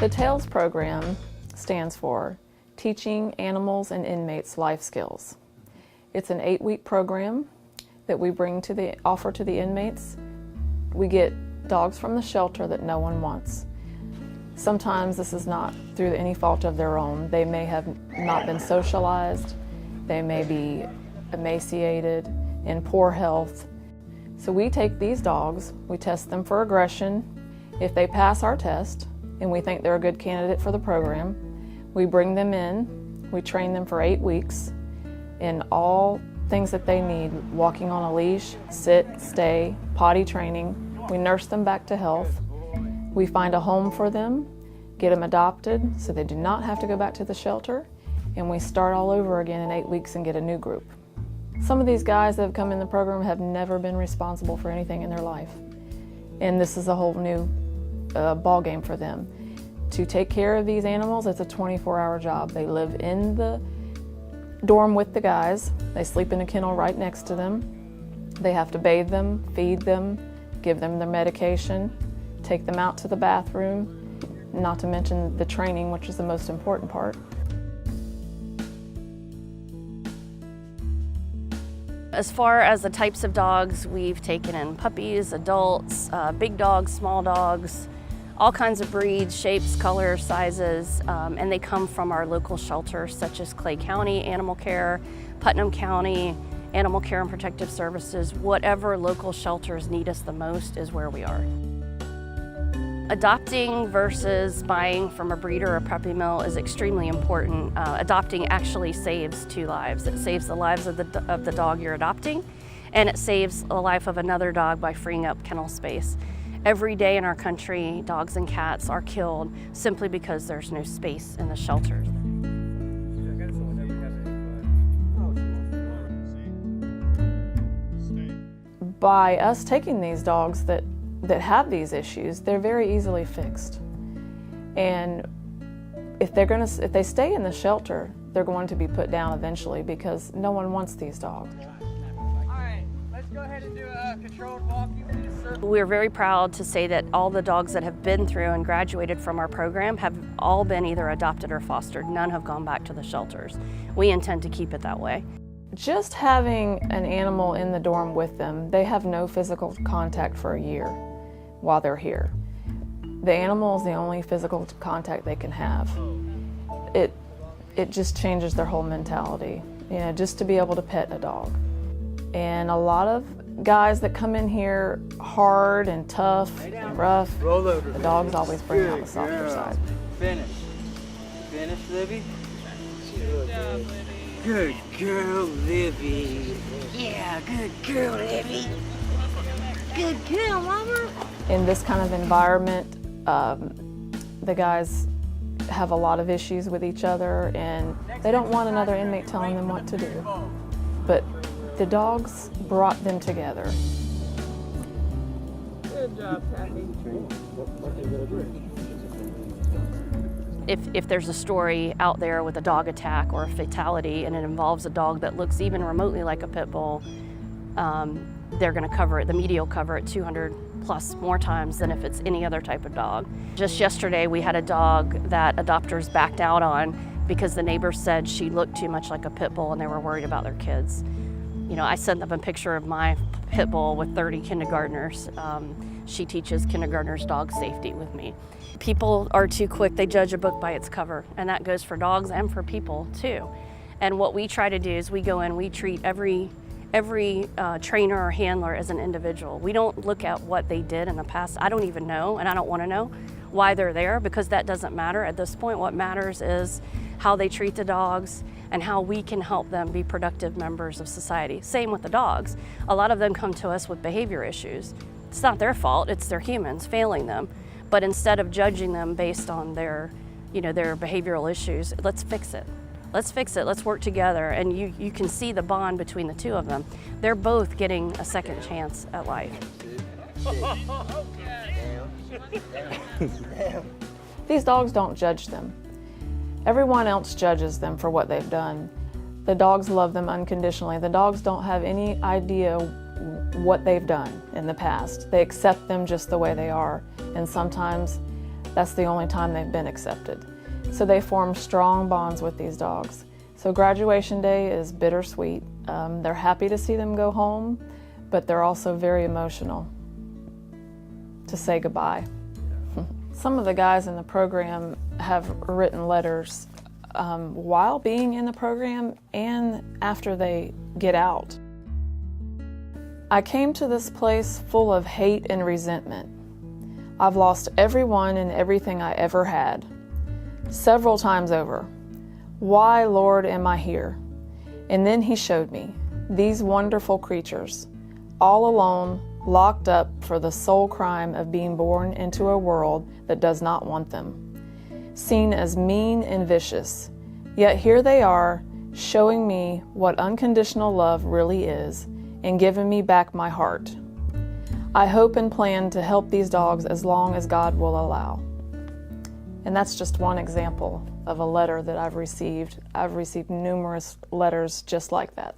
The TAILS program stands for Teaching Animals and Inmates Life Skills. It's an 8-week program that we offer to the inmates. We get dogs from the shelter that no one wants. Sometimes this is not through any fault of their own. They may have not been socialized, they may be emaciated, in poor health. So we take these dogs, we test them for aggression. If they pass our test and we think they're a good candidate for the program, we bring them in, we train them for 8 weeks in all things that they need: walking on a leash, sit, stay, potty training. We nurse them back to health. We find a home for them, get them adopted so they do not have to go back to the shelter, and we start all over again in 8 weeks and get a new group. Some of these guys that have come in the program have never been responsible for anything in their life, and this is a whole new ball game for them. To take care of these animals, it's a 24-hour job. They live in the dorm with the guys. They sleep in a kennel right next to them. They have to bathe them, feed them, give them their medication, take them out to the bathroom, not to mention the training, which is the most important part. As far as the types of dogs, we've taken in puppies, adults, big dogs, small dogs, all kinds of breeds, shapes, colors, sizes, and they come from our local shelters such as Clay County Animal Care, Putnam County Animal Care and Protective Services. Whatever local shelters need us the most is where we are. Adopting versus buying from a breeder or puppy mill is extremely important. Adopting actually saves 2 lives. It saves the lives of the dog you're adopting, and it saves the life of another dog by freeing up kennel space. Every day in our country, dogs and cats are killed simply because there's no space in the shelters. By us taking these dogs that have these issues, they're very easily fixed. And if they stay in the shelter, they're going to be put down eventually because no one wants these dogs. All right, let's go ahead and do a controlled walk. We're very proud to say that all the dogs that have been through and graduated from our program have all been either adopted or fostered. None have gone back to the shelters. We intend to keep it that way. Just having an animal in the dorm with them, they have no physical contact for a year while they're here. The animal is the only physical contact they can have. It just changes their whole mentality, you know, just to be able to pet a dog. And a lot of guys that come in here hard and tough and rough, the dogs always bring out the softer side. Finish. Finish, Libby. Good job, Libby. Good girl, Libby. Yeah, good girl, Libby. Good girl, Mama. In this kind of environment, the guys have a lot of issues with each other, and they don't want another inmate telling them what to do. But the dogs brought them together. Good job, Taffy. If there's a story out there with a dog attack or a fatality and it involves a dog that looks even remotely like a pit bull, they're going to cover it. The media will cover it 200 plus more times than if it's any other type of dog. Just yesterday we had a dog that adopters backed out on because the neighbors said she looked too much like a pit bull and they were worried about their kids. You know, I sent them a picture of my pit bull with 30 kindergartners. She teaches kindergartners dog safety with me. People are too quick, they judge a book by its cover, and that goes for dogs and for people too. And what we try to do is we go in, we treat every trainer or handler as an individual. We don't look at what they did in the past. I don't even know, and I don't want to know why they're there, because that doesn't matter at this point. What matters is how they treat the dogs and how we can help them be productive members of society. Same with the dogs. A lot of them come to us with behavior issues. It's not their fault, it's their humans failing them. But instead of judging them based on their behavioral issues, let's fix it. Let's fix it, let's work together, and you can see the bond between the two of them. They're both getting a second chance at life. These dogs don't judge them. Everyone else judges them for what they've done. The dogs love them unconditionally. The dogs don't have any idea what they've done in the past. They accept them just the way they are. And sometimes That's the only time they've been accepted. So they form strong bonds with these dogs. So graduation day is bittersweet. They're happy to see them go home, but they're also very emotional to say goodbye. Some of the guys in the program have written letters while being in the program and after they get out. I came to this place full of hate and resentment. I've lost everyone and everything I ever had, several times over. Why, Lord, am I here? And then he showed me these wonderful creatures, all alone, locked up for the sole crime of being born into a world that does not want them, seen as mean and vicious. Yet here they are, showing me what unconditional love really is and giving me back my heart. I hope and plan to help these dogs as long as God will allow. And that's just one example of a letter that I've received. I've received numerous letters just like that.